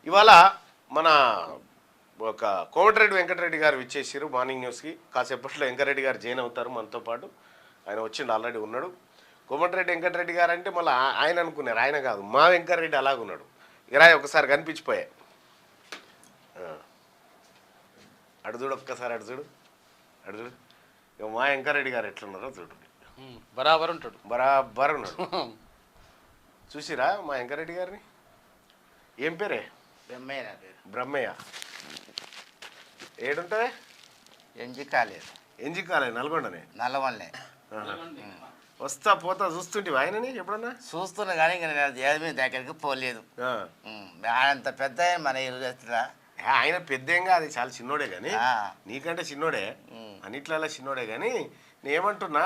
ఇవాళ మన ఒక కోమటిరెడ్డి వెంకటరెడ్డి గారు విచ్చేసారు మార్నింగ్ న్యూస్కి. కాసేపట్లో వెంకటరెడ్డి గారు జాయిన్ అవుతారు మనతో పాటు. ఆయన వచ్చిండు, ఆల్రెడీ ఉన్నాడు. కోమటిరెడ్డి వెంకటరెడ్డి గారు అంటే మళ్ళీ ఆయన అనుకున్నారు, ఆయన కాదు, మా వెంకటరెడ్డి అలాగున్నాడు. ఇరాయి ఒకసారి కనిపించిపోయా, అడుగుడు ఒక్కసారి అడుగుడు అడుగుడు. ఇక మా వెంకటరెడ్డి గారు ఎట్లున్నారో చూడు, బరాబర్ ఉంటాడు, బరాబర్ ఉన్నాడు. చూసిరా మా వెంకటరెడ్డి గారిని? ఏం పేరే? బ్రహ్మయ్య నా పేరు. బ్రహ్మయ్య. ఏడుంటుంది? ఎంజి కాలేదు. ఎంజి కాలేదు, నల్గొండనే. నల్లవల్లే. వస్తా పోతా చూస్తుంటే ఆయనని ఎప్పుడన్నా చూస్తున్నా కానీ ఇంకా నేను దేవి దగ్గరికి పోలేదు. అంత పెద్ద మన ఇల్లు. ఆయన పెద్దేంగా, అది చాలా చిన్నోడే కానీ, నీకంటే చిన్నోడే, అన్నిట్లలో చిన్నోడే కానీ నేనేమంటున్నా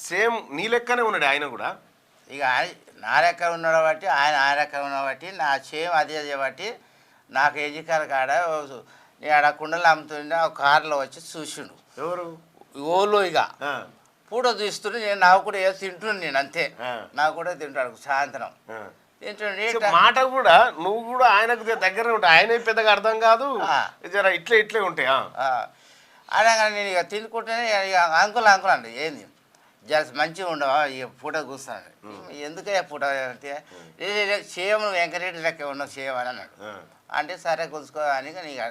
సేమ్ నీ లెక్కనే ఉన్నాడు ఆయన కూడా. ఇక నా లెక్క ఉన్నాడు బట్టి ఆయన లెక్క ఉన్నాడు బట్టి నా సేమ్ అదే బట్టి నాకు ఎజికాల కాడ నేను ఆడ కుండలు అమ్ముతుంటే ఒక కారులో వచ్చి చూసిండు. ఎవరు? ఓళ్ళు ఇక పూట తీస్తుంటే నేను నాకు కూడా ఏదో తింటున్నాను, నేను అంతే. నాకు కూడా తింటాడు సాయంత్రం తింటుండే మాట కూడా. నువ్వు కూడా ఆయనకు దగ్గర ఉంటావు, ఆయన పెద్దగా అర్థం కాదు, జర ఇట్లే ఉంటాయి అనగా నేను ఇక తినుకుంటేనే ఇక అంకుల్ అండి ఏంది జర మంచిగా ఉండవా ఇక పూట కూర్చున్నాను. ఎందుకే పూట అంటే చేయము వెంకటరెడ్డి లెక్క ఉన్నావు చేయమని అన్నాడు. అంటే సరే గుంజుకో అని ఇక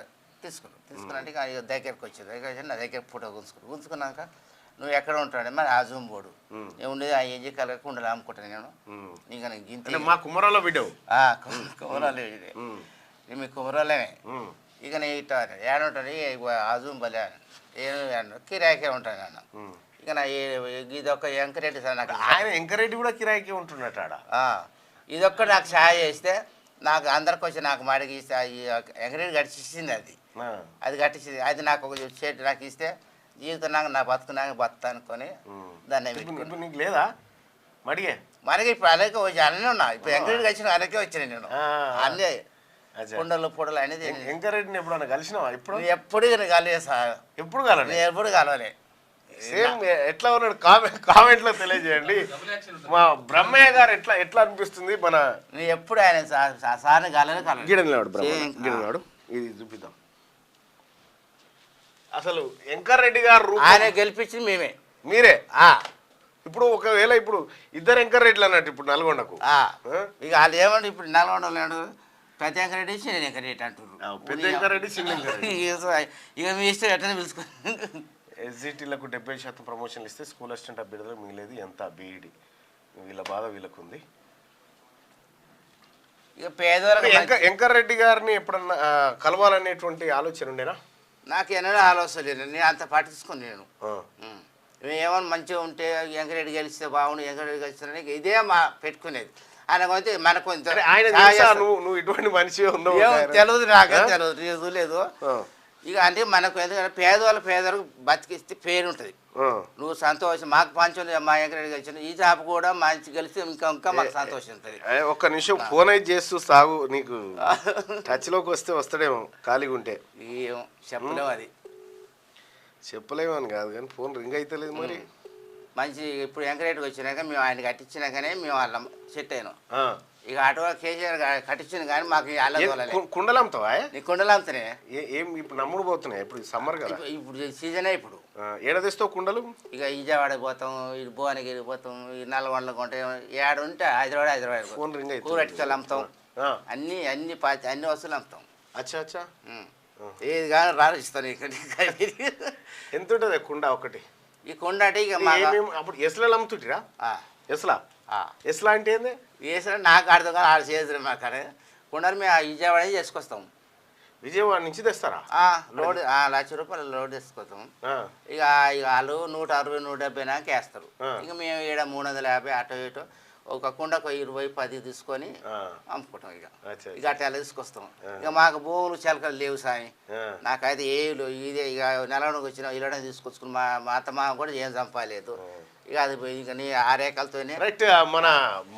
తీసుకున్నాను. ఇక దగ్గరికి వచ్చింది, దగ్గర నా దగ్గర పూట గుంజుకున్నాక నువ్వు ఎక్కడ ఉంటాడు మరి ఆ జూమ్ బోర్డు నేను ఉండేది ఆ ఏజీ కలగ కుండలు అమ్ముకుంటాను నేను. ఇంకా గింత మా కుమరాలో బిడ్డవు. కుమరాలు నేను మీ కుమరాలేమే. ఇక నేను ఇట్లా ఏడుంటాను ఆ జూమ్ బలే ఏడు కిరాయికే ఉంటాను అన్న. ఇక నా ఇది ఒక్క వెంకరెడ్డి సార్ నాకు. ఆయన వెంకరెడ్డి కూడా కిరాయికే ఉంటున్నట్టు ఆడ. ఇదొక్క నాకు సహాయం చేస్తే నాకు అందరికి వచ్చి నాకు మడికి ఇస్తే వెంకరెడ్డి కట్టించింది అది కట్టించింది. అది నాకు ఒక షర్ట్ నాకు ఇస్తే జీవితం నాకు నా బతుకున్నాక బతుకు అనుకొని దాన్ని ఇప్పుడు నీకు లేదా మడిగే? మనకి ఇప్పుడు అలాగే వచ్చి అన్నీ ఉన్నా. ఇప్పుడు వెంకరెడ్డి వచ్చిన అలాగే వచ్చినాయి నేను అన్నీ కుండలు పొడలు అనేది. వెంకరెడ్డిని ఎప్పుడన్నా కలిసినావా? ఇప్పుడు ఎప్పుడు కలవే సార్, ఎప్పుడు కలవాలి? నేను ఎప్పుడు కలవలే. సేమ్ ఎట్లా ఉన్నాడు కామెంట్లో తెలియజేయండి. మా బ్రహ్మయ్య గారు ఎట్లా అనిపిస్తుంది? మన నేను ఎప్పుడు ఆయన సార్ని కలవే గిడనాడు. ఇది చూపిద్దాం. అసలు వెంకరెడ్డి గారు ఆయన గెలిపించింది మేమే, మీరే. ఇప్పుడు ఒకవేళ ఇప్పుడు ఇద్దరు వెంకరెడ్డిలు అన్నట్టు ఇప్పుడు నల్గొండకు. ఇక వాళ్ళు ఏమంటే ఇప్పుడు నల్గొండ లేడు, పెద్ద వెంకరెడ్డి చిన్న వెంకరెడ్డి అంటున్నారు. పెద్ద వెంకరెడ్డి చిన్న వెంకరెడ్డి. ఇక మీ ఇష్టం ఎట్లా పిలుచుకోండి. ఎస్జిటీలకు 70% ప్రమోషన్లు ఇస్తే స్కూల్ అసిస్టెంట్ అభ్యర్థులకు మిగిలేదు ఎంత బీఈడి. వీళ్ళ బాధ వీళ్ళకుంది. ఇక పేదవాళ్ళకి వెంకరెడ్డి గారిని ఎప్పుడన్నా కలవాలనేటువంటి ఆలోచన ఉండేనా? నాకు ఎన్నడూ ఆలోచన లేదు, నేను అంత పట్టించుకుని నేను ఏమన్నా మంచిగా ఉంటే వెంకరెడ్డి గెలిస్తే బాగుండు, వెంకరెడ్డి గెలిస్తే ఇదే మా పెట్టుకునేది. ఆయన కొంత మనకు నువ్వు ఇటువంటి మనిషి తెలియదు, నాకేం తెలియదు లేదు. ఇక అంటే మనకు ఎందుకంటే పేదవాళ్ళకు బతికిస్తే పేరు ఉంటుంది. నువ్వు సంతోషం మాకు పంచం మా వెంకరెడ్డి గెలిచిన ఈ జాబ్ కూడా మంచి గెలిస్తే ఇంకా మాకు సంతోషం ఉంటుంది. ఒక్క నిమిషం ఫోన్ అయితే చేస్తూ సాగు, నీకు టచ్లోకి వస్తాడేమో ఖాళీగా ఉంటే. ఏమో చెప్పలేము, అది చెప్పలేము అని కాదు కానీ ఫోన్ రింగ్ అయితే లేదు మరి. మంచి ఇప్పుడు వెంకరెడ్డికి వచ్చినాక మేము ఆయన కట్టించినాకనే మేము వాళ్ళ సెట్ అయినాం. ఇక అటు కేసీఆర్ కట్టించింది కానీ మాకు కుండలు అమ్ముతావా? నీ కుండలు అమ్ముతానే. ఏం ఇప్పుడు నమ్ముడు పోతున్నాయి, ఇప్పుడు సమ్మర్ కదా, ఇప్పుడు సీజనే. ఇప్పుడు ఏడ తెస్తావు కుండలు? ఇక విజయవాడకి పోతాం, ఇటు భువనగిరికి పోతాం, ఈ నల్గొండలకు ఉంటాయి, ఏడు ఉంటే హైదరాబాద్ ఫోన్ రింగ్ అయితే కూరటికలు అమ్ముతాం, అన్ని వస్తువులు అమ్ముతాం. అచ్చా అచ్చా. ఏది కానీ రాసిస్తాను. ఇక్కడ ఎంత ఉంటుంది కుండ ఒకటి? ఈ కుండ అంటే ఇక అప్పుడు ఎస్లా అమ్ముతుంటిరా? ఎస్లా అంటే ఏంది? వేసిన నాకు అర్థం కాదు, ఆడ చేసిన మాకు అక్కడ కుండలు మేము విజయవాడ చేసుకొస్తాం. విజయవాడ నుంచి తెస్తారా? లోడ్ ₹1,00,000 లోడ్ తీసుకొస్తాం. ఇక వాళ్ళు 160, 170 నాక వేస్తారు. ఇక మేము ఈడ 350 అటు ఇటు ఒక కుండకు 20, 10 తీసుకొని అమ్ముకుంటాం. ఇక అట్లా తీసుకొస్తాం. ఇక మాకు భూములు చిలకలు లేవు సామి, నాకైతే ఏలు ఇదే. ఇక నెలలోకి వచ్చిన ఇళ్ళనే తీసుకొచ్చుకుని మా అత్త మామ కూడా ఏం చంపలేదు. ఇక అది ఇక నీ ఆ రేఖలతోనే. రైట్.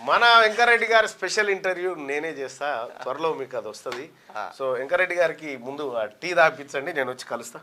మన వెంకరెడ్డి గారి స్పెషల్ ఇంటర్వ్యూ నేనే చేస్తా, త్వరలో మీకు అది వస్తుంది. సో వెంకరెడ్డి గారికి ముందు టీ తాపించండి, నేను వచ్చి కలుస్తా.